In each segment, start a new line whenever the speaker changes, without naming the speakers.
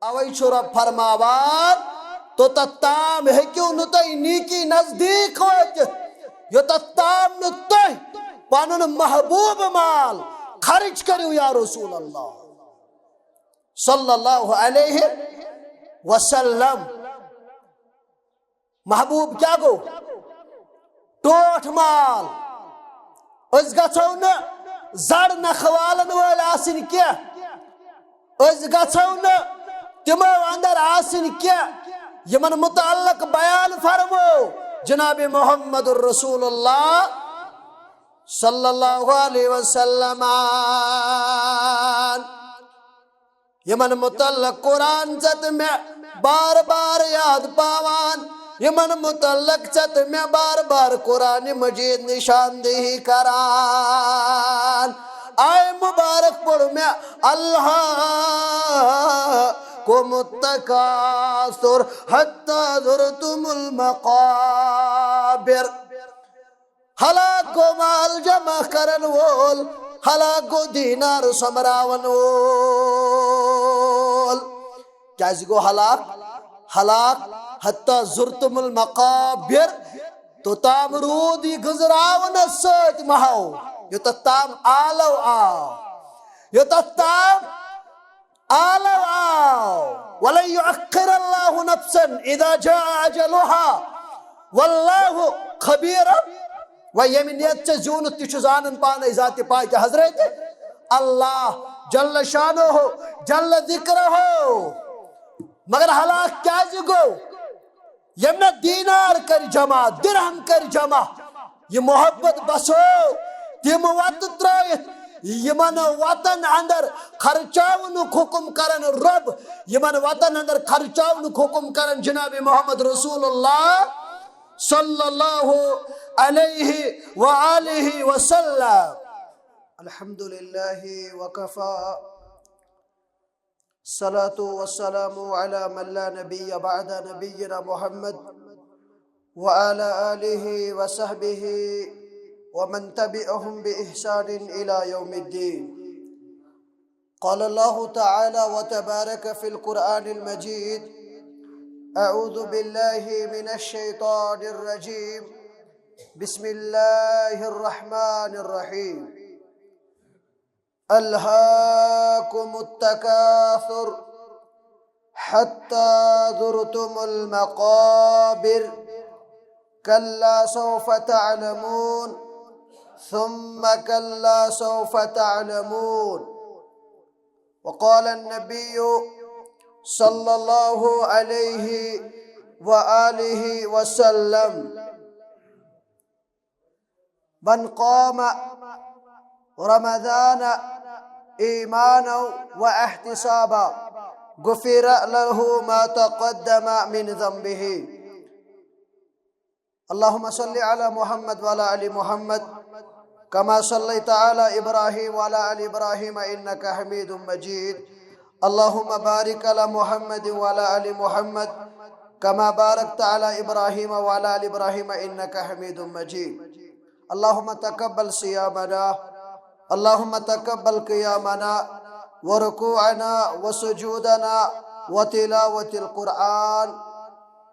अवै छु रब फरमावान तो तत्ताम हेक्यू नु तै नीकी नजदीक वातित यो तत्ताम नु तै पनुन महबूब माल खर्च करियो या रसूल अल्लाह सल्लल्लाहु अलैहि वसल्लम। महबूब क्या गो टोठ माल अस गछो न जड़ नखवालन वल आसिन क्या अस गछो न तिमो अंदर आसिन क्या यमन मुतअल्लिक बयान फरमो जनाब मोहम्मदुर रसूलुल्लाह सल्लल्लाहु अलैहि वसल्लम यमन मुतअल्लिक कुरान जत में बार बार याद पावान यमन मुतअल्लिक जत में बार बार कुरान मजीद निशानदेही करान आए मुबारक पढ़ में अल्लाह को मुत्तकासुर हत्ता ज़ुरतुमुल मक़ाबिर हलाक को माल जमा करन वोल हलाक को दीनार समरावन वोल क्या गो हलाक हलाक हत्ता ज़ुरतुमुल मक़ाबिर तो ताम रूद गुजरावन सत महाओ यो ताम आलो आओ यो ताम आलो आओ वला युअक्खिर अल्लाहु नफ्सन इदा जा अजलुहा वल्लाहु खबीर व यमिनियत से जून तिछु जानन पाने जाति पाक हजरत अल्लाह जल्ल शानो हो जल्ल जिक्र हो मगर हलाक क्या जगो यमना दीनार कर जमा दिरहम कर जमा ये मोहब्बत बसो तिम वत त्रयित यमन वतन अंदर खर्चावन हुकुम करन रब यमन वतन अंदर खर्चावन हुकुम करन जनाब मोहम्मद रसूलुल्लाह सल्लल्लाहु अलैहि व आलिहि वसल्लम। अल्हम्दुलिल्लाहि व कफा सलातु वस्सलामु अला मन ला नबिय्य बअदा नबिय्यिना मुहम्मद व अला आलिहि व सहबिहि व मन तबिअहुम बिइहसान इला यौमिद्दीन। क़ाल अल्लाहु तआला व तबारक फ़िल क़ुरआनिल मजीद अऊज़ु बिल्लाहि मिनश शैतानिर रजीम बिस्मिल्लाहिर रहमानिर रहीम। अल्हाकुमुत तकासुर हत्ता ज़ुरतुमुल मक़ाबिर कल्ला सौफ तअलमून सुम्मा कल्ला सौफ तअलमून। वक़ाल अन्नबिय्यु सल्लल्लाहु अलैहि व आलिहि वसल्लम मन क़ाम रमज़ान ईमाना व एहतिसाबा गुफ़िर लहु मा तक़द्दम मिन ज़ंबिही। अल्लाहुम्मा सल्लि अला मुहम्मद व अला आलि मुहम्मद कमा सल्लैता अला इब्राहीम व अला आलि इब्राहीम इन्नका हमीदुम मजीद। अल्लाहुम्मा बारिक अला मुहम्मद व अला आलि मुहम्मद कमा बारकता अला इब्राहीम व अला आलि इब्राहीम इन्नका हमीदुम मजीद। अल्लाहुम्मा तक़ब्बल सियामना अल्लाहुम्मा तक़ब्बल क़ियामना व रुकूअना व सुजूदना व तिलावतिल क़ुरआन।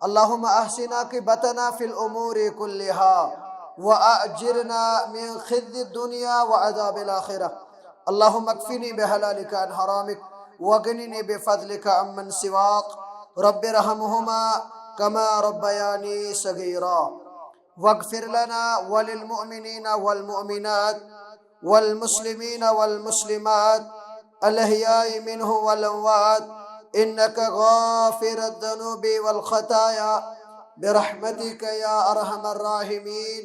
अल्लाहुम्मा अहसिन आक़िबतना फ़िल उमूरि कुल्लिहा व अजिरना मिन ख़िज़्यिद दुनिया व अज़ाबिल आख़िरह। अल्लाहुम्मा अक्फ़िनी बिहलालिका अन हरामिक वग़निनी बिफ़ज़लिका अम्मन सिवाक रब्बिरहमहुमा कमा रब्बयानी सगीरा। वग़फ़िर लना वलिल मुअमिनीना वल मुअमिनात वल मुस्लिमीना वल मुस्लिमात अल अहयाई मिनहुम वल अमवात इन्नका गाफ़िरुद ज़ुनूबि वल ख़ताया बिरहमतिका या अरहमर राहिमीन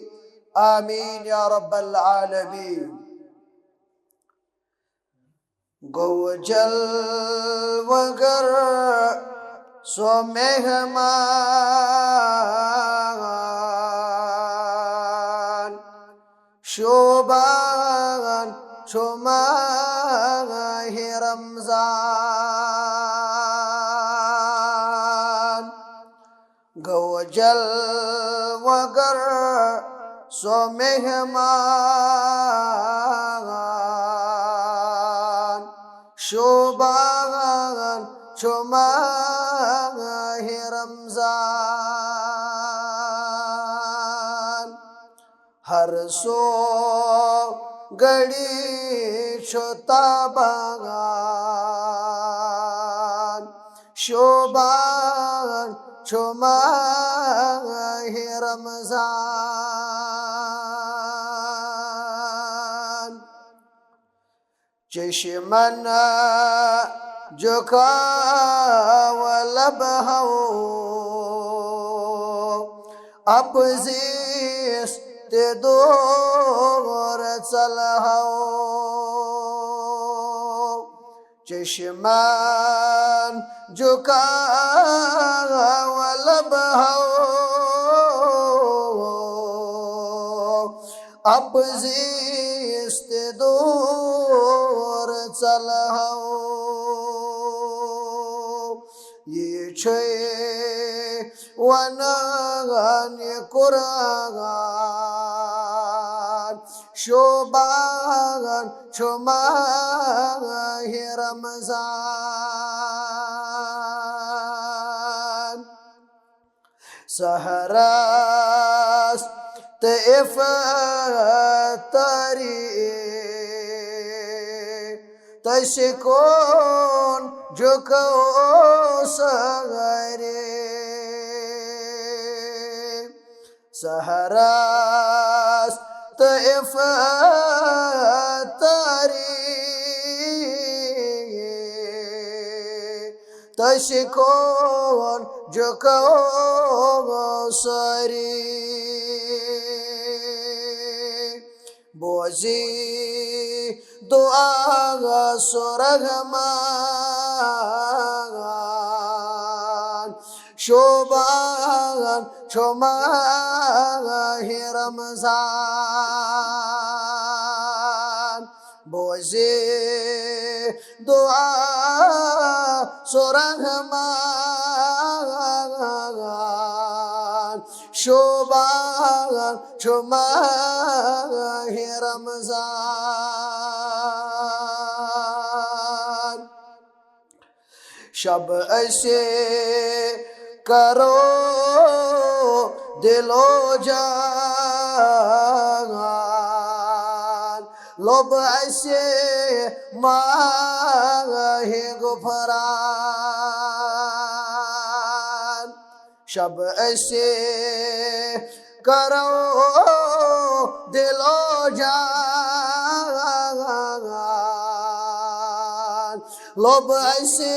आमीन या रब्बल आलमीन। गोजल वगर सो मेहमान शोबान शुमाहि रमजान। गोजल वगर सो मेहमान शोबान माहे रमजान हर सो घड़ी ताबान शोबान माहे रमजान चश्मन जुका लब हो अपजीस ते दूर चल हो चश्मन जुका लब हो अपजीस ते दूर चल हो ये छे वनगान कुरान शोबान माहे रमजान सहरास इफ्तारी तशकोन जुको सगरे सहरास इफ्तारी तशकोन जुको सरी बोझी दुआ सुरगमान शोबान माहे रमजान बोझे दुआ सुरगमान शोबान माहे रमजान शब ऐसे करो दिलो जान लोब ऐसे माहे गुफरान शब ऐसे करो दिलो जान लोब ऐसे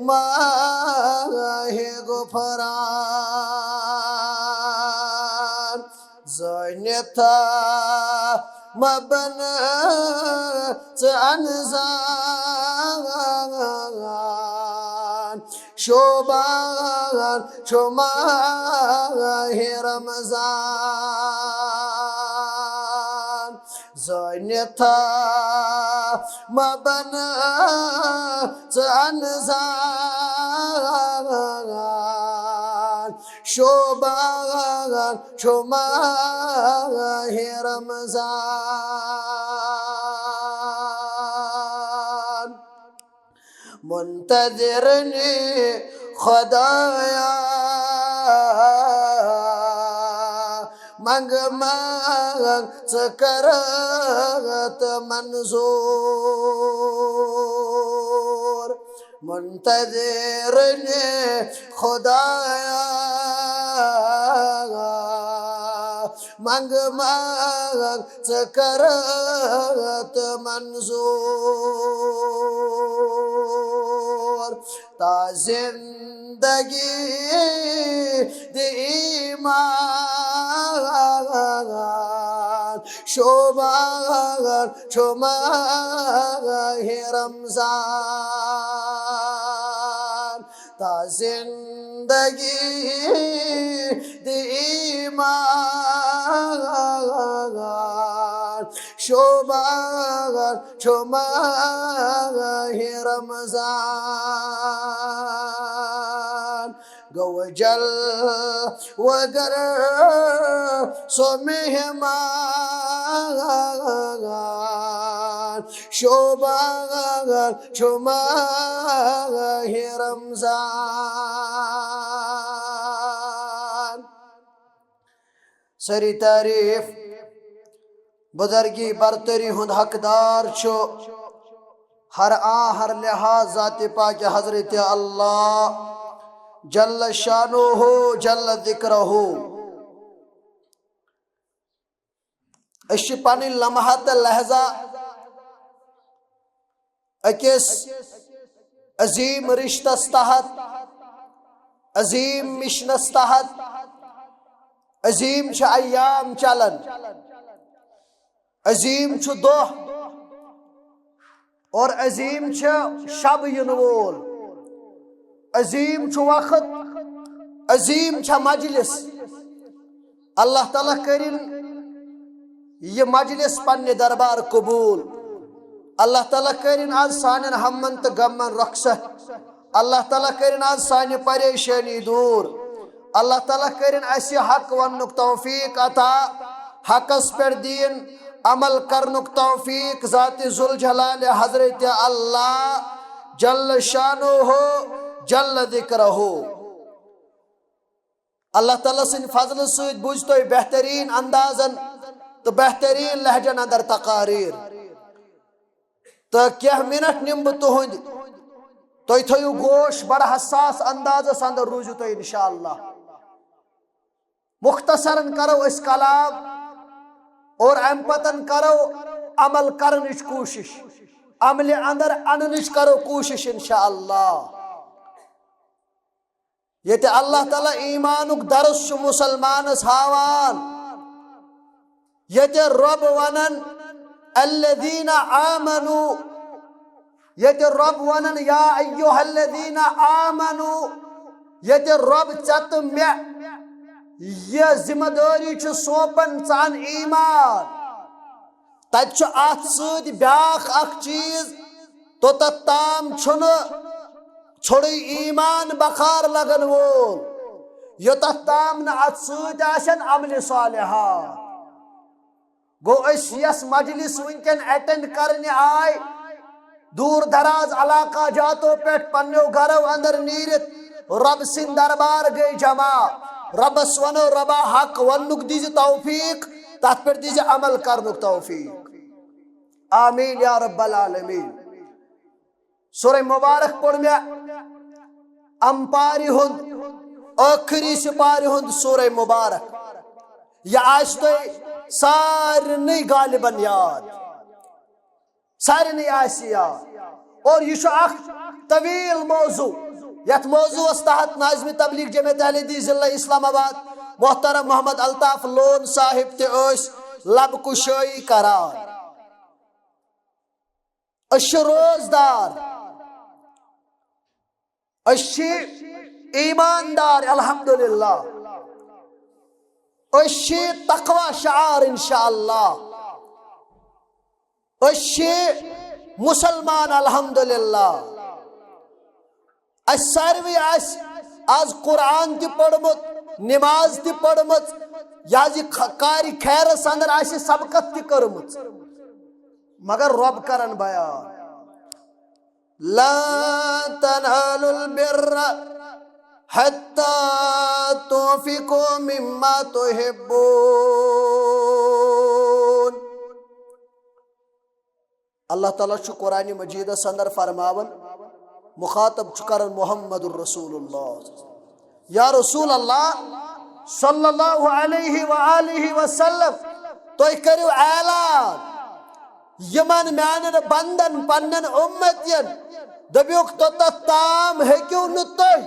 माहे गुफरान ज़न्यता मबन अनजान शोबान माहे रमजान ज़न्यता मबन अनजान शोबान माहे रमजान मुंतज़िरने खुदाया मंग करत मंजूर मुंतज़िरने खुदाया मंग करत मंजूर ता जिंदगी दी ईमान शोबान माहे रमजान ता जिंदगी दी ईमान शोबान माहे रमजान गवजल वगर सो मेहमान शोभान शुमाहि रमजान। सरी तारीफ बुजुर्गी बरतरी हुंद हकदार छो हर हर लिहाज जाति पाक हजरत अल्लाह जल्ल शानुहु जल्ल जिक्रुहु। अश पन लम्हा लहजा अकिस अजीम रिश्तस तहत अजीम मिशनस तहत अजीम अय्याम चलन अजीम दोह और अजीम शब इन वोल अजीम वक्त अजीम मजलिस। अल्लाह ताला करिन ये मजलिस पन्ने दरबार कबूल। अल्लाह ताला करिन आज सानन हमन तो गमन रखसत। अल्लाह ताला करिन आज सानि परेशानी दूर। अल्लाह ताला करिन अस्य हक वनुक तौफीक अता हकस पर दीन अमल करनुक तौफीक ज़ाति जुल जलाल हजरत अल्लाह जल्ल शानुहु जल्ल जिक्रुहु। अल्लाह ताला सिन फजल सद बुझ तो बेहतरीन अंदाजन तो बेहतरीन लहजन अंदर तकारीर तो क्या मिनट निम तुहद तो थो गोश बड़ा हसास अंदाजस अंदर रूजु तो इंशाअल्लाह। मुख्तसरन करो इस कलाम और अम पतन करो अमल करने कोशिश अमल अंदर अननिश करो कोशिश इंशाअल्लाह। ये अल्लाह ताला ईमानुक दरस मुसलमानस हावान। ये रब वनन अल्लज़ीना आमनु ये रब वनन या अय्युहल्लज़ीना आमनु। ये रब चत मे ये जिम्मेदारी सोपन सान ईमान तत अत सद ब्याख अख चीज तो तम छोड़ ईमान बखार लगन वोल योत तम न अत सद अमल सालिहा। गो यस मजलिस वनकन अटेंड करने आय दूर दराज इलाका जातो पे पन्नो घरों अंदर नीरित रब सिंह दरबार गई जमा। रबस वनो रबा हक वनुक दीजिए तौफीक तथ पर दीजिए अमल करनुक तौफीक आमीन या रब्बल आलमीन। सूरह मुबारक पढ़ में अंपारी हुंद आखिरी सिपारी हुंद सूरह मुबारक यह आज तो सारे गालिबन याद सारे याद और यह तवील मौजू यथ मौजूस तहत नाज़िम तबलीग जमात अहले हदीस जिला इस्लामाबाद मोहतरम मोहम्मद अल्ताफ लोन साहिब ते लब कुशाई करान। रोजदार ईमानदार अल्हम्दुलिल्लाह तकवा शार इंशाअल्लाह मुसलमान अल्हम्दुलिल्लाह। सारवी आज कुरान ति पढ़मुत नमाज ति पढ़मुत यह कारी खैरस अंदर सबकत ति करमुत मगर रब करन बयान ला तनालुल बिर्रा हत्ता तुनफिकू मिम्मा तुहिब्बून। अल्लाह ताला छु कुरान मजीद अंदर फरमावन मुखातब करन मुहम्मदुर रसूलुल्लाह या रसूल अल्लाह सल्लल्लाहु अलैहि व आलिहि वसल्लम तो करियो ऐलान यमन म्यानन बंदन पन्नन उम्मतियन दबियोक तो ताम हेक्यू न तोय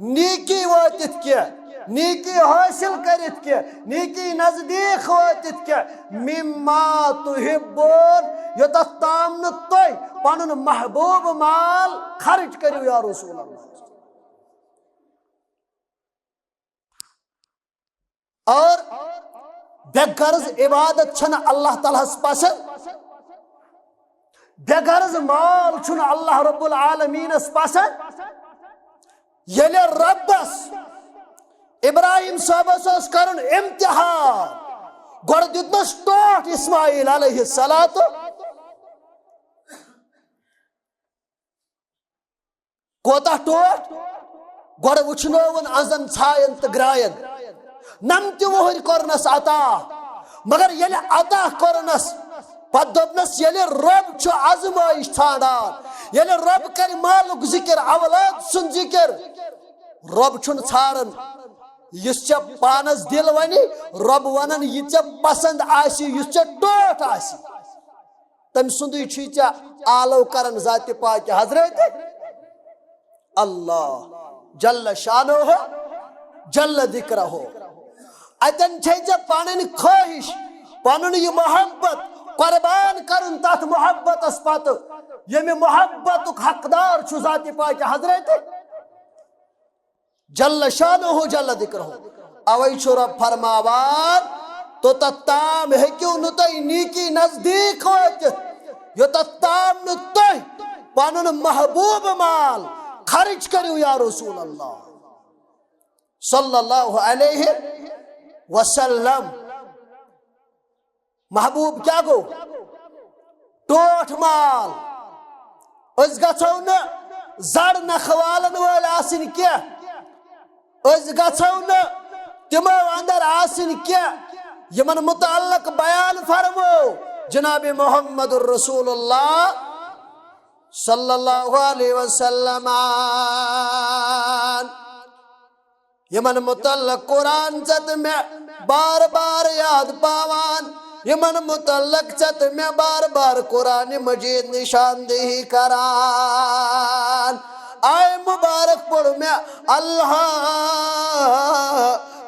नीकी वातित क्या नीकी हासिल करित क्या नीकी नजदीक वातित क्या मिम्मा तुहिब्बून योत ताम न तोय पनुन महबूब माल खर्च करियो या रसूल अल्लाह। और बेगर्ज इबादत छन अल्लाह ताला पसंद बेगर्ज माल छुन अल्लाह रब्बुल आलमीन पसंद। येले रब्बस इब्राहिम साहबस करन इम्तिहान गोड़ दितनस टोट इस्माइल अलैहि सलातो कोता टोट गोड़ वुचनोवन अजन छायन तो ग्रायन नमति वोहर कोरनस अता मगर येले अता कोरनस पत दोपनस येले रब छु आजमाइश छाड़ान येले रब कर मालुक जिक्र अवलाद सुन जिक्र रब छुन छाड़न युस पानस दिल वनी रब वनन यह पसंद आसी युस टोट आसी तम सुंदुई छु आलो करन जाति पाक हजरत अल्लाह जल्ल शानो हो जल्ल दिक्र हो अतन पन ख्वाहिश पन यह मोहब्बत कुर्बान करन तथ मोहब्बत पत ये मोहब्बत हकदार छु जाति पाक हजरत जल्ल शानो हो जल्ल दिक्र हो अवै छु रब फरमावान तो तत्ताम हेक्यू नु तै नीकी नजदीक वत यो तत्ताम नु तै पनुन महबूब माल खर्च करू या रसूल अल्लाह सल्लल्लाहु अलैहि वसल्लम महबूब क्या गो टोठ माल अस गछौ न जड़ नखवालन वल आसिन क्या अस गछौ न तिमो अंदर आसिन क्या यमन मुतअल्लिक बयान फरमो जनाब मोहम्मद रसूलुल्लाह सल्लल्लाहु अलैहि वसल्लम यमन मुतअल्लिक कुरान चत में बार बार याद पावान यमन मुतअल्लिक चत में बार बार कुरान मजीद निशानदेही करान आए मुबारक पढ़ में अल्लाह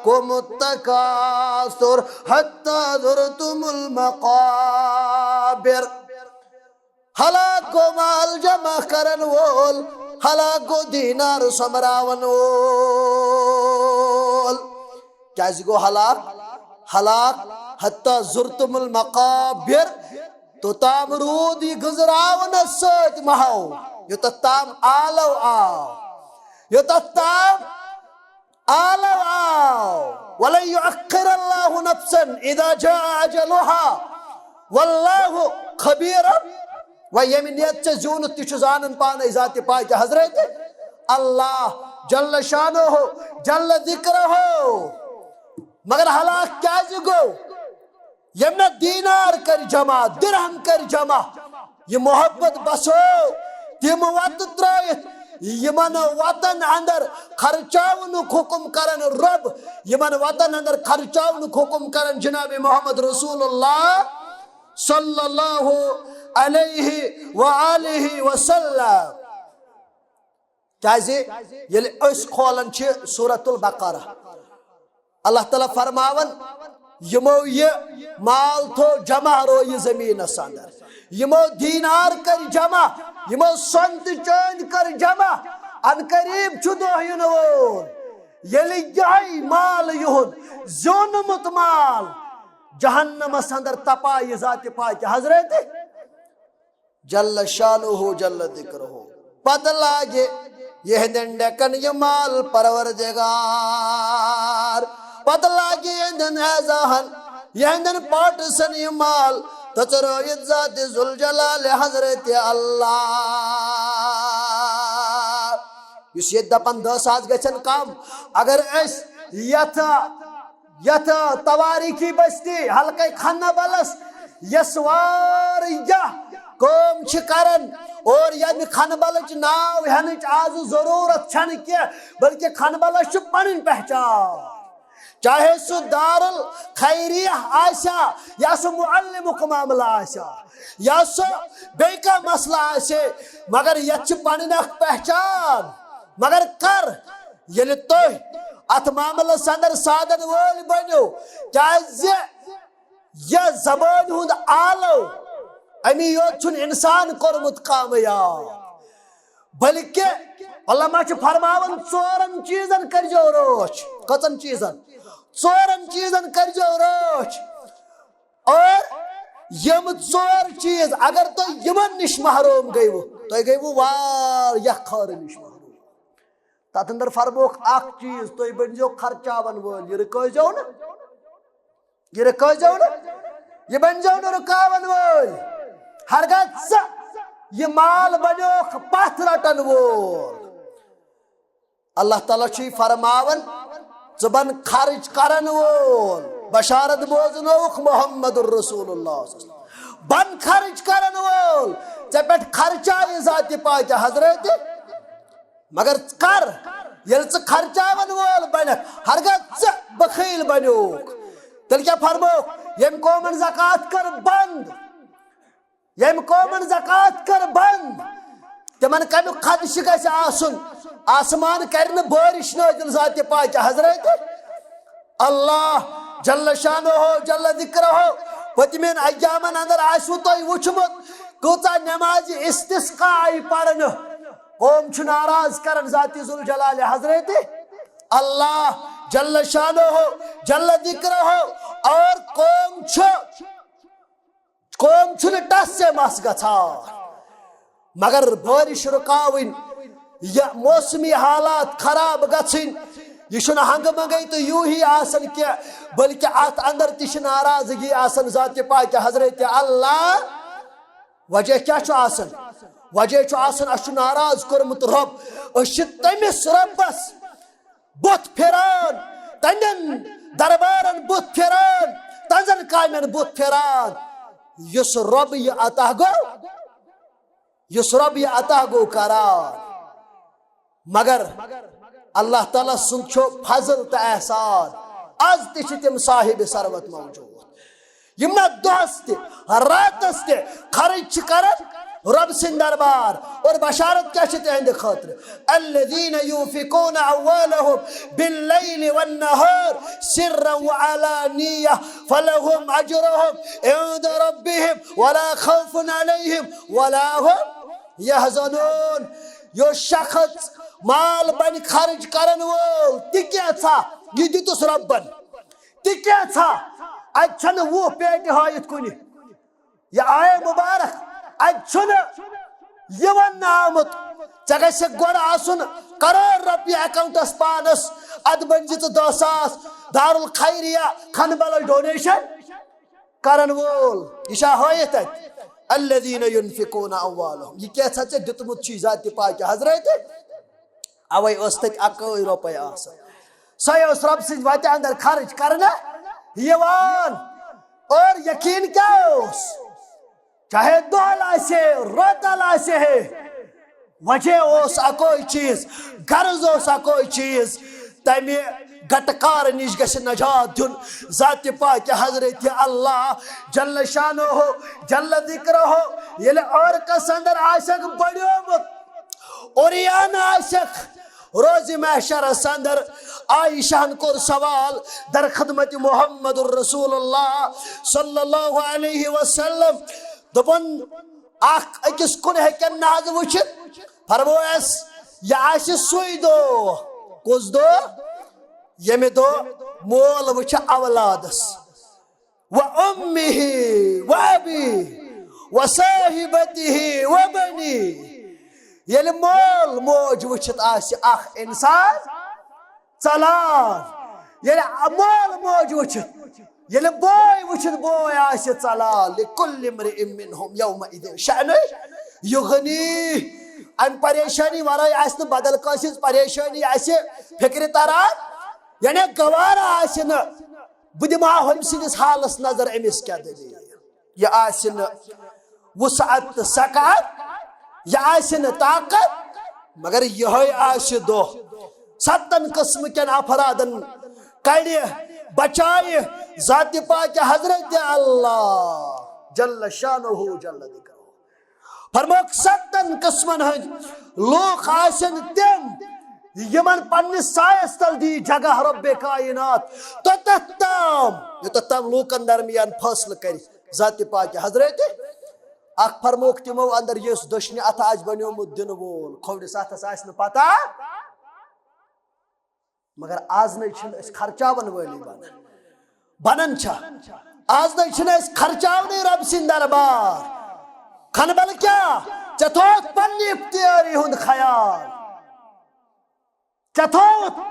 को मुत्तकासुर हत्ता जुरतुमुल मकाबिर हलाको माल जमा करन वोल हलाको दीनार समरावन वोल क्या गो हलाक हलाक हत्ता जुरतुमुल मकाबिर तो ताम रूद गुजरावन सत महाओ यो ताम आलो आओ यो ताम आलो आओ वला युअक्खिर अल्लाहु नफ्सन इदा जा अजलुहा वल्लाहु खबीर व यमिनियत जून तिछु जानन पाने जाति पाक हजरत अल्लाह जल्ल शानो हो जल्ल जिक्र हो मगर हलाक क्या गो यमना दीनार कर जमा दिरहम कर जमा ये मोहब्बत बसो तिम वत त्रयित यमन वतन अंदर खर्चावन हुकुम करन रब यमन वतन अंदर खर्चावन हुकुम करन जनाब मोहम्मद रसूलुल्लाह सल्लल्लाहु अलैहि व आलिहि वसल्लम काजे येले अस खोलन छ सूरतुल बकरा अल्लाह ताला फरमावन यमो ये माल थो जमा रो ये जमीन अंदर यमो दीनार कर जमा यमो संत चंद कर जमा अन करीब छु दोहिन वोल येले जय माल युहुद जोनमुत माल जहन्नम अंदर तपा ये जाति पाक हजरत जल्ल शानुहु जल्ल दिक्रुहु पत लागे यह डेकन ये माल परवरदिगार पत लागे यह एजाहन यह पाट सन ये माल तचरो इज्जत जुल जलाल हजरत अल्लाह युस ये दपन 10 आज गछन कम अगर अस यथ तवारीखी बस्ती हल्के खाना बलस यसवार या कौम करन और यद खनबलच नाव हेनच आज जरूरत छन के बल्कि खनबलच पन पहचान चाहे सु दारुल खैरिया आशा या सु मुअल्लिमुक मामला आशा या सु बेका मसला आशे मगर यच पन पहचान मगर कर ये तो अथ मामला अंदर साधन वोल बनो क्या जबान हुंद आलो अमी योत इंसान कोरमुत कामयाब बल्कि अल्लाह फरमावन 4 चीजन कर रोच कचन चीजन 4 चीजन कर रोच और यम 4 चीज अगर तो यमन निश महरूम गयु तो गयु वार खर निश महरूम तथ अंदर फरमोख अख चीज तो बनो खर्चावन वोल यह रुकजो न यह बन जाओ न रुकावन वोल हरगज ये माल बनो पथ रटन वोल अल्लाह ताला छी फरमावन ज़बन खर्च करन वोल बशारत बोजनोख मोहम्मदुर रसूलुल्लाह बन खर्च करन वोल चे पे खर्चा जाति पाक हजरत मगर कर ये खर्चावन वोल बन हरगा बखील बनोक तेल क्या फरमो यम कौमन ज़कात कर बंद यम कौमन ज़कात कर बंद तमन कम खदश गस आसुन आसमान कर बारिश नाजिल ज़ात पाक हजरत अल्लाह जल्ल शानो हो जल्ल जिक्र हो पतमेन अय्यामन अंदर आसु तो वुचमुत कूता नमाज इस्तिस्का आई पढ़न कौम छु नाराज करन ज़ात जुल जलाल हजरत अल्लाह जल्ल शानो हो जल्ल जिक्र हो और कौम छु टस से मस गछा मगर बारिश रुकावन या मौसमी हालात खराब गछिन यह हंग मंगई तो यूं ही आसन क्या बल्कि अत अंदर तिश नाराजगी आसन ज़ात पाक हजरत अल्लाह वजह क्या आसन वजह आसन अस नाराज कोरमुत रब अस तमिस रब्बस बुत फिरान तंदन दरबारन बुत फिरान तंजन कामन बुत फिरान युस रब यह अता गो करार मगर अल्लाह ताला सुन छो फजल तो एहसान आज तिम साहिब सरवत मौजूद यम दोस रातस खर्च कर रब सिंह दरबार और बशारत क्या तिहंद खतर अल्लज़ीन युफ़िकून अम्वालहुम बिल्लैलि वन्नहार सिर्रन व अलानिय्या फलहुम अज्रुहुम इंद रब्बिहिम वला खौफुन अलैहिम वला हुम यहज़नून यो शख्स माल बन खर्च करन वोल तिक्या था ये दितुस रब्बन तिक्या था अच्छन वो पेट हायत कुनि ये आए मुबारक अच्छन यवन आमत चगे से गोड़ आसुन करोड़ रुपये अकाउंटस पानस अद बंजित 10,000 दारुल खैरिया खनबल डोनेशन करन वोल इशा हायत अल्लज़ीन युनफ़िकून अम्वालहुम ये क्या सच दितमुत छी ज़ात पाक हजरत अवै तक 1 रुपये सह रब सिंह वत अंदर खर्च करना यवान और यकीन क्या चाहे दोल आसे रोतल आसे है वजह ओस अकोई चीज गर्ज ओस अकोई चीज तमे गटकार निश गश नजात दुन ज़ात पाक हजरत अल्लाह जल्ल शानो हो जल्ल जिक्र हो ये और कस अंदर आशक बड़ोमुत और यान आशक रोज महशर अंदर आयशान को सवाल दर खदमत मोहम्मदुर रसूलुल्लाह सल्लल्लाहु अलैहि वसल्लम दपन अकिस कुन हेकन नाज वुचित फरमोयस या आशि सुई दो कुस दो यमे दो मोल वुच औलादस व उम्मिही व अबी व साहिबतिही व बनी ये मोल मोज वुचित आशि अख इंसान चलान ये मोल मोज वुचित ये बोय वुचित बोय आशि चलान लिकुल्लि इम्रिइन मिनहुम यौमइदिन शअन युगनी अन परेशानी वराय आसि बदल कासिस परेशानी आसि फिक्र तरन यानी गवारा आसि न बुदिमा हम सिस हालस नजर अमिस क्या दलील यह आसि न वुसअत सकात यह आसि न ताकत मगर यह आसि दो 7 किस्म के अफरादन कड़े बचाए ज़ात पाक हजरत अल्लाह जल्ल शानुहु जल्ल जिक्रुहु फरमोक 7 किस्मन हज लोग आसन तम यमन पन्ने सायस तल दी जगह रब्बे कायनात तो तत्तम लोकन दरमियान फैसल कर ज़ात पाक हजरत अख फरमोक तिमो अंदर यस दशनि अथ आज बन्योमुत दिन वोल खोवडिस अथस आस न पता मगर आज न खर्चावन वाली बनन आज न खर्चावने रब सिंह दरबार खनबल क्या चथोत पन्नी इफ्तियारी हुंद ख्याल चथोत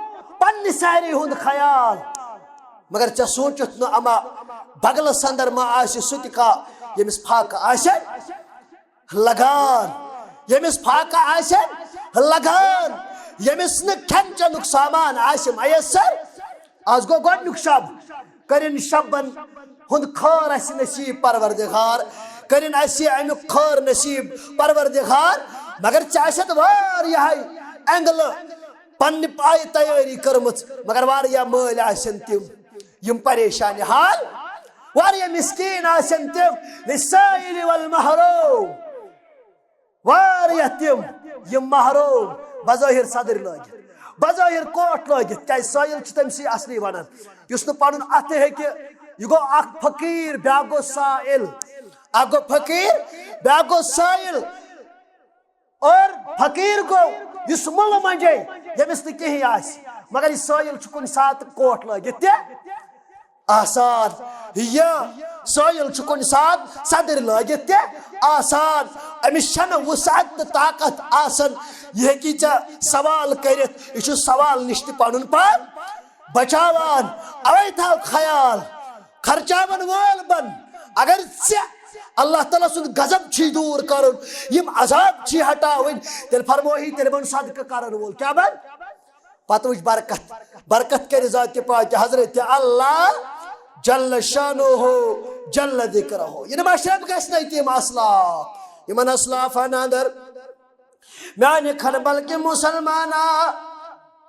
पन्नी सारी हुंद ख्याल मगर च सोचत न अमा बगल संदर मा आशि सुतिका यमिस फाक आशन लगान यमिस फाक आशन लगान यमिस न खन चनुक सामान आस मयसर आज गो गोडनुक शब करिन शबन हुंद खैर अस नसीब परवरदिगार करिन अस अमुक खैर नसीब परवरदिगार मगर चाशत वार एंगल पन्ने पाय तैयारी करमच मगर वारिया मल आसन तिम यम परेशान हाल वारिया मिस्कीन आसन तिम लिसाइल वल महरूम वारिया तिम यम महरूम बज़ाहिर सदर लगित बज़ाहिर कोट लगित क्या साइल तमसी असली वनान युस न पढ़ुन अत हेकि यह गो अख फकीर ब्या गो साइल अख गो फकीर ब्या गो साइल और फकीर को युस मुल मंजे यमिस न कहीं आस मगर यह साइल कुन सात कोट लगित आसान यह साइल कुन सात सदर लगित आसान अमिस वसात ताकत आसन यह कि सवाल करित यह सवाल निश पन पान बचावान अवे थाव ख्याल खर्चावन वोल बन अगर अल्लाह ताला सुन गजब छी दूर करुन यम अजाब छी हटावन तेल फरमोही तेल बन सदका करन वोल क्या बन पत वुच बरकत बरकत कर जात पाक हजरत अल्लाह जल्ल शानुहु जल्ल जिक्रुहु इन मशरब गस नई मसला यमन असलाफन अंदर म्यान खनबल के मुसलमाना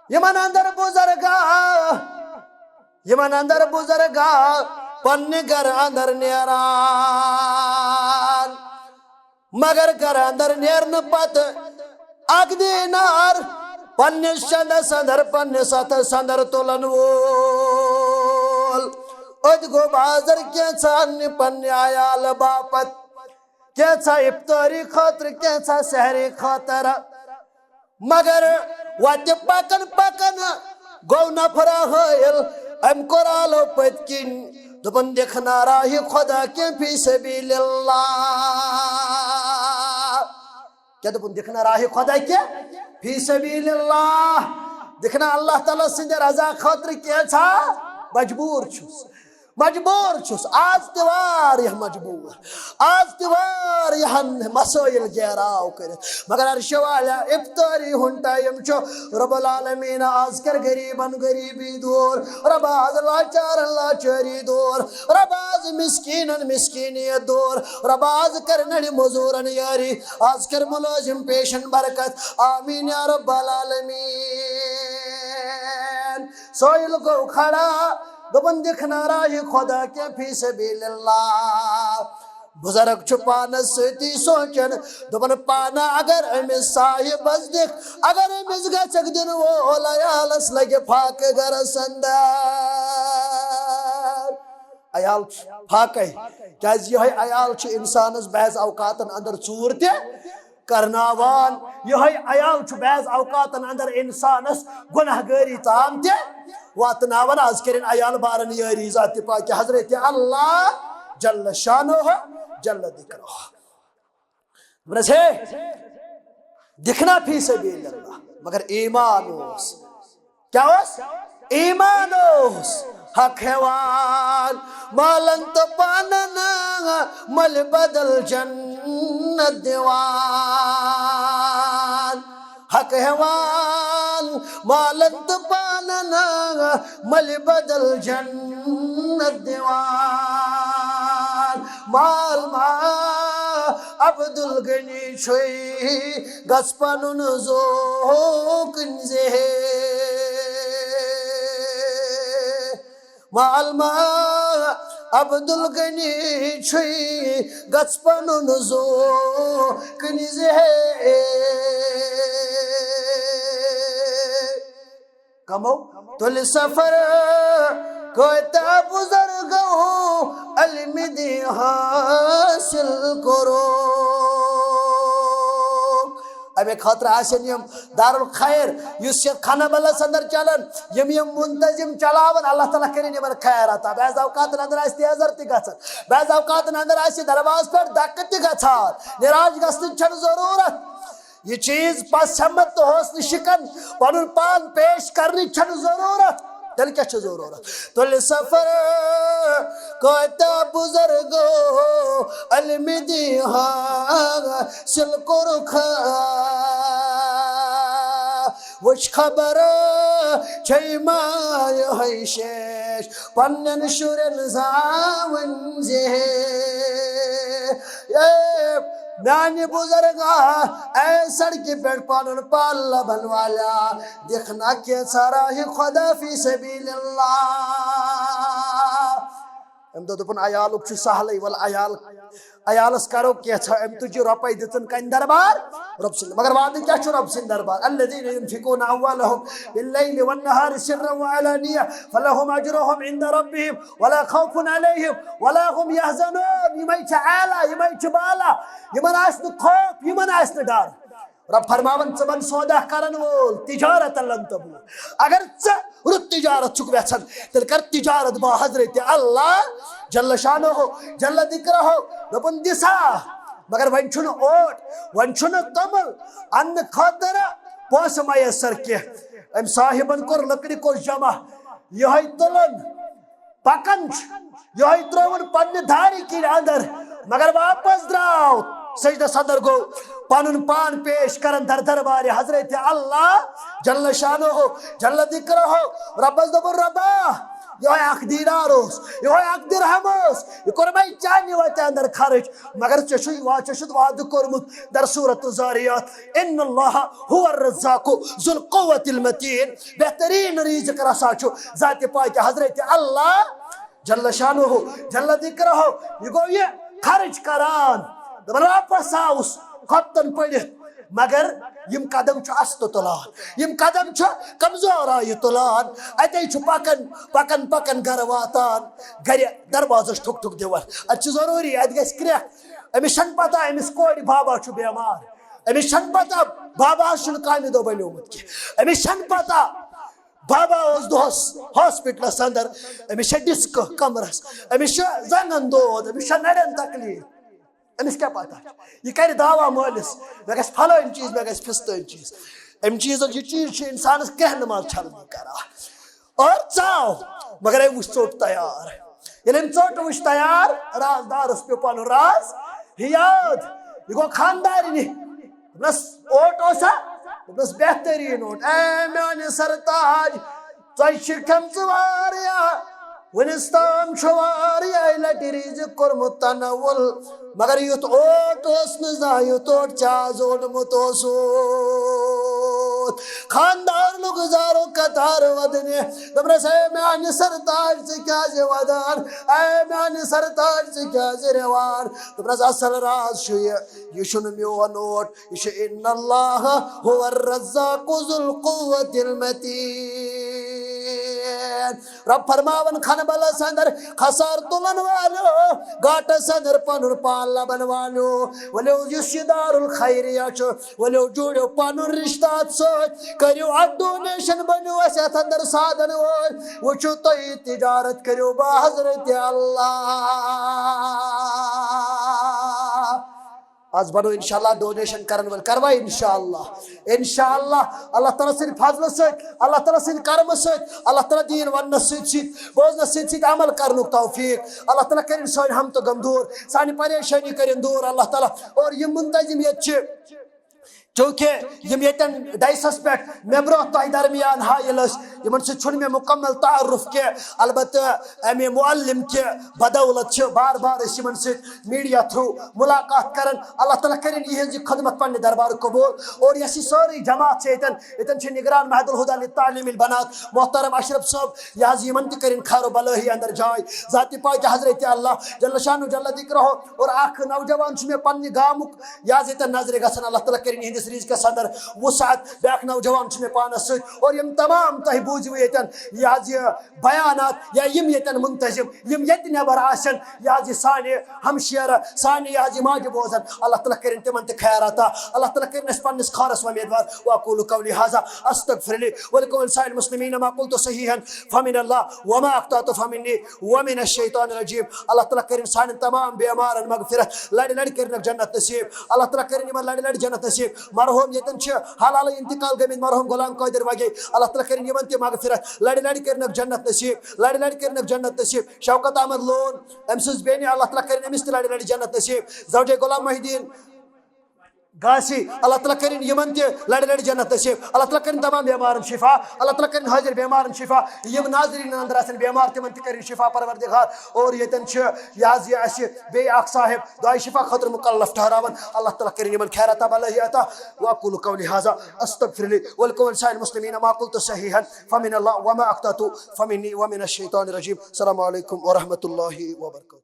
यमन अंदर बुजुर्गा पन्ने घर अंदर नेरान मगर घर अंदर नेरन पत अगदे नार पन्ने शंद संदर पन्ने सत संदर तोलन वोल अद गो बाजार के छान पन्ने आयाल बापत क्या इफ्तारी खातर क्या सहरी खातर मगर वत पकन पकन गो नफरा हल अम कोरालो पतकिन दुपन देखना राही खुदा के फी सबीलिल्लाह क्या दुपन देखना राही खुदा के फी सबीलिल्लाह देखना अल्लाह ताला सिंध रजा खातर क्या मजबूर छुस आज तिवार यह मजबूर आज तिवार यह मसाइल गहराव कर मगर अर्शवाला इफ्तारी हुन टाइम छो रब्बुल आलमीन आज कर गरीबन गरीबी दूर रब आज लाचार लाचारी दूर रब आज मिस्कीनन मिस्कीनियत दूर रब आज कर नड़ी मजूरन यारी आज कर मुलाजिम पेशन बरकत आमीन या रब्बुल आलमीन सोइल को खड़ा दुबन दिखना राही खुदा के फी सबीलिल्लाह बुजुर्ग छुपान सती सोचन दुबन पाना अगर अमिस साहिब दिख अगर अमिस गचक दिन वो लयालस लगे फाक गर संदर अयाल फाक क्या यह अयाल इंसानस बहस अवकातन अंदर चूर ते करनावान यह अयाल बहस अवकातन अंदर इंसानस गुनहगारी ताम ते वातनावन आज करें अयाल बारन यारी जात पाक हजरत अल्लाह जल्ल शानुहु जल्ल जिक्रुहु बरसे दिखना फी सबीलिल्लाह मगर ईमान ओस क्या ओस ईमान ओस हक हेवान मालन तो पानना मल बदल जन्नत दीवान हक हेवान मालन तो पानना मल बदल जन्नत दीवान माल मा अब्दुल गनी छोई गस्पनुन जोक निजे माल मा अब्दुल गनी छोई गस्पनुन जोक निजे कमो तुल सफर कोता बुजुर्गो अलमिदी हासिल करो अबे खतर आसन यम दारुल खैर युस खानाबलस अंदर चलन यम मुंतजिम चलावन अल्लाह ताला करिन यमन खैर आता बाज औकात अंदर आस तेजर ति गछन बाज औकात अंदर आस दरवाज पर दक ति गछन निराज गसन छन जरूरत ये चीज पास सम्मत तो होस शिकन पनुन पान पेश करनी छन जरूरत दिल क्या जरूरत तुल सफर कोता बुजुर्गो अलमिदी हासिल करो खा वुच खबर छय शेष पन्न शुरन जावन जे म्यान बुजुर्गा ऐ सड़क पे पान पाल लबन वाला देखना के सारा ही खुदा फी सबीलिल्लाह अम दोपन अयालुक सहल वल अयालस करो क्या अम तुझ रुपये दितन कन दरबार रब सिंह मगर वाद क्या रब सिंह दरबार अल्लज़ीना युनफिकूना अम्वालहुम बिल्लैलि वन्नहारि सिर्रन व अलानिया फलहुम अज्रुहुम इंद रब्बिहिम वला खौफुन अलैहिम वला हुम यहज़नून यमय छ आला यमय छ बाला यमन आस न खौफ यमन आस न डर रब फरमावन च बन सौदा करन वोल तिजारत लन तबूर अगर च रुत तिजारत चुक वेछन तेल कर तिजारत बा हजरत अल्लाह जल्ल शानो हो जल्ल दिक्र हो दपन दिसा मगर वन छुन ओट वन छुन तमल अन्न खातर पोस मयसर के अम साहिबन कोर लकड़ी को जमा यह तुलन पकन यह त्रोवन पन्ने धारी की अंदर मगर वापस द्राव सजदा सदर गो पानुन पान पेश करन दर दरबार हजरत अल्लाह जल्ल शानो हो जल्ल दिक्र हो रब्बस दबर रब्बा यह अख दीनार यह अख दिरहम यह कोर मैं चाने वत अंदर खर्च मगर चशुद वाद कोरमुत दर सूरत ज़ारियात इन्नल्लाह हुवा अर्रज़्ज़ाक़ु ज़ुल क़ुव्वतिल मतीन बेहतरीन रिज़्क़ रसा छु ज़ात पाक हजरत अल्लाह जल्ल शानो हो जल्ल दिक्र हो यह गो ये खर्च करान वापस आउस खतन पड़ित मगर यम कदम अस्त तुलान यम कदम कमजोर आय तुलान अत पकन पकन पकन गर वातान गर दरवाजस ठुक ठुक दिवन अत जरूरी अत ग क्रेक अमिस पता अमिस कोड़ बाबा बेमार अमिस पता बाबा काम दो बनोमुत कह अमिस पता बाबा दोहस हॉस्पिटलस अंदर अमिस डिस्क कमरस अमिस जंगन दोद अमिस नड़न तकलीफ अमिस क्या पता यह कर दावा मालिस मे गस फलान चीज मे गस फिस्तन चीज अम चीज यह चीज इंसानस कह नमाज छलनी करा और चाव मगर वो चोट तैयार ये चोट वो तैयार राजदारस पे पन राज याद यह गो खानदारी ओट बेहतरीन ओट ए मेन सरताज तुम वनिस ताम लट रिज़्क़ कोरमुत तनव्वुल मगर युत ओट युत ओट चाज ओनमुत खानदार लोग गुजारो कतार वदने दबरस ए म्यान सरताज से क्या वदान ए म्यान सरताज से क्या रेवान दबरस असल राज ये शुन म्योन ओट ये इन्नल्लाह हुवा अर्रज़्ज़ाक़ु ज़ुल क़ुव्वतिल मतीन रब फरमावन खन बल संदर खसार तुलन वालो गाट संदर पनुर पान लबन वालो वलो युशिदारुल खैरिया छ वलो जोड़ो पनुर रिश्तात सोच करियो डोनेशन बनो असे अंदर साधन वो छु तो तिजारत करियो बा हजरत अल्लाह आज बनो इंशाअल्लाह डोनेशन करन वल करवा इंशाअल्लाह अल्लाह ताला सिन फजल से अल्लाह ताला सिन कर्म से अल्लाह ताला दीन वन से बोझन से अमल करनुक तौफीक अल्लाह ताला करिन सन हम तो गम दूर सानी परेशानी करिन दूर अल्लाह ताला और ये मुंतजिम ये चूंकि यम यतन डाइसस पे मे ब्रो तह दरमियान हायल यमन से मे मुकम्मल तारुफ के अलबत् अमे मुअल्लिम के बदौलत बार बार यमन से मीडिया थ्रू मुलाकात करन अल्लाह ताला करिन यह खदमत पन्ने दरबार कबूल और यसी सारी जमात से यतन निगरान महदुल हुदा लितालीमिल बनात मोहतरम अशरफ साहब यहाज यमन करिन खारो बलही अंदर जाय जाति पाक हजरत अल्लाह जल्ल शानु जल्ल दिक्र हो और आख नौजवान मे पन्ने गामुक यहाज यतन नजर गसन अल्लाह ताला करिन रिज़्क़ के सदर वसात बैक नौजवान मे पानस और यम तमाम तह बूझव यतन यह बयानात या यम यतन मुंतजिम यम यत नबर आसन यह साने हमशेर साने यह माज बोजन अल्लाह ताला करिन तिमन त खैराता अल्लाह ताला करिन पन्निस खारस उम्मीदवार वअक़ूलु क़ौली हाज़ा अस्तग़फिरुल्लाह व लकुम साइल मुस्लिमीन मा क़ुल्तु सहीहन फमिन अल्लाह व मा अख़्तातु फमिन्नी व मिन अश-शैतानिर रजीम अल्लाह ताला करिन साने तमाम बेमारन मग़फ़िरत लड़ लड़ करिन जन्नत नसीब अल्लाह ताला करिन लड़ लड़ जन्नत नसीब मरहूम यतन हलाल इंतकाल गमित मरहूम गुलाम कादिर वगे अल्लाह ताला करिन यमन ते मग़फ़िरत लड़ लड़ करिन जन्नत नसीब लड़ लड़ करिन जन्नत नसीब शौकत अहमद लोन अमसुस बेनी अल्लाह ताला करिन अमिस लड़ लड़ जन्नत नसीब ज़ौजे गुलाम मुहिद्दीन गासी अल्लाह ताला करिन यमन ते लड़ लड़ जन्नत नसीब अल्लाह ताला करिन तमाम बीमारन शिफा अल्लाह ताला करिन हाजिर बीमारन शिफा यम नाज़रीन अंदर आसन बीमार तिमन ते करिन शिफा परवरदिगार और यतन छ याज ये अस बे अख साहिब दुआ शिफा खतर मुकल्लफ ठहरावन अल्लाह ताला करिन यमन खैरत अबलही अता व अक़ूलु क़ौली हाज़ा अस्तगफिरुल्लाह व लकुम व लिसाइल मुस्लिमीन मा क़ुल्तु सहीहन फमिन अल्लाह व मा अख़्तअतु फमिन्नी व मिनश शैतानिर रजीम। अस्सलामु अलैकुम व रहमतुल्लाहि व बरकातुहू।